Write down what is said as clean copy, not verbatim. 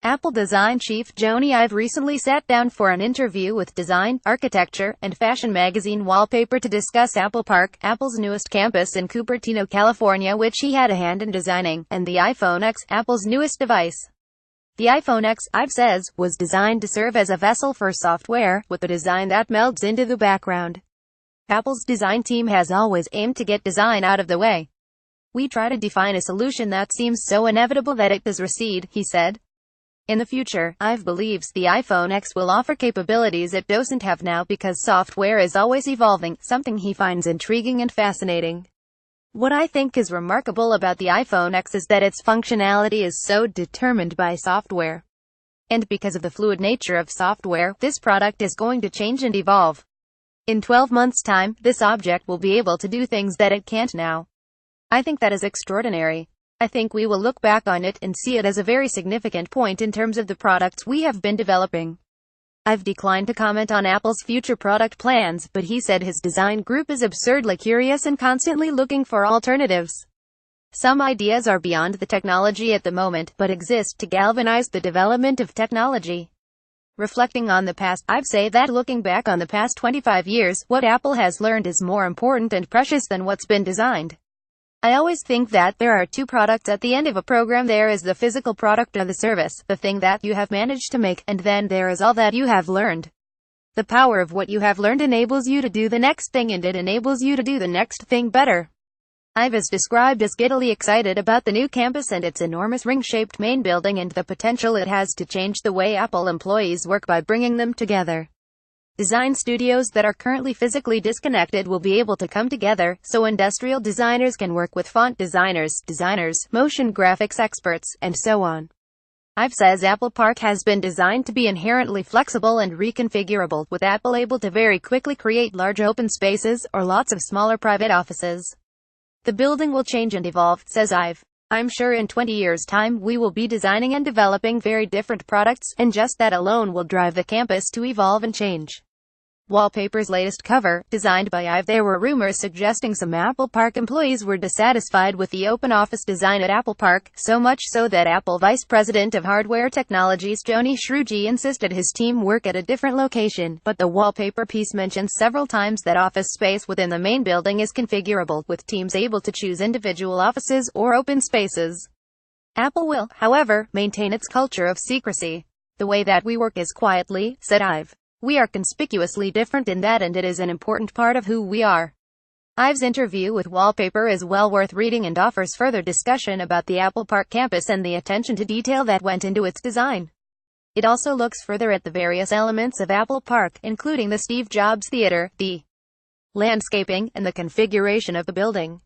Apple design chief Jony Ive recently sat down for an interview with design, architecture, and fashion magazine Wallpaper to discuss Apple Park, Apple's newest campus in Cupertino, California, which he had a hand in designing, and the iPhone X, Apple's newest device. The iPhone X, Ive says, was designed to serve as a vessel for software, with a design that melds into the background. Apple's design team has always aimed to get design out of the way. We try to define a solution that seems so inevitable that it does recede, he said. In the future, Ive believes the iPhone X will offer capabilities it doesn't have now because software is always evolving, something he finds intriguing and fascinating. What I think is remarkable about the iPhone X is that its functionality is so determined by software. And because of the fluid nature of software, this product is going to change and evolve. In 12 months' time, this object will be able to do things that it can't now. I think that is extraordinary. I think we will look back on it and see it as a very significant point in terms of the products we have been developing. I've declined to comment on Apple's future product plans, but he said his design group is absurdly curious and constantly looking for alternatives. Some ideas are beyond the technology at the moment, but exist to galvanize the development of technology. Reflecting on the past, I'd say that looking back on the past 25 years, what Apple has learned is more important and precious than what's been designed. I always think that there are two products at the end of a program. There is the physical product or the service, the thing that you have managed to make, and then there is all that you have learned. The power of what you have learned enables you to do the next thing, and it enables you to do the next thing better. Ive is described as giddily excited about the new campus and its enormous ring-shaped main building and the potential it has to change the way Apple employees work by bringing them together. Design studios that are currently physically disconnected will be able to come together, so industrial designers can work with font designers, motion graphics experts, and so on. Ive says Apple Park has been designed to be inherently flexible and reconfigurable, with Apple able to very quickly create large open spaces, or lots of smaller private offices. The building will change and evolve, says Ive. I'm sure in 20 years' time we will be designing and developing very different products, and just that alone will drive the campus to evolve and change. Wallpaper's latest cover, designed by Ive. There were rumors suggesting some Apple Park employees were dissatisfied with the open office design at Apple Park, so much so that Apple Vice President of Hardware Technologies Jony Ive insisted his team work at a different location, but the Wallpaper piece mentions several times that office space within the main building is configurable, with teams able to choose individual offices or open spaces. Apple will, however, maintain its culture of secrecy. The way that we work is quietly, said Ive. We are conspicuously different in that, and it is an important part of who we are. Ive's interview with Wallpaper is well worth reading and offers further discussion about the Apple Park campus and the attention to detail that went into its design. It also looks further at the various elements of Apple Park, including the Steve Jobs Theater, the landscaping, and the configuration of the building.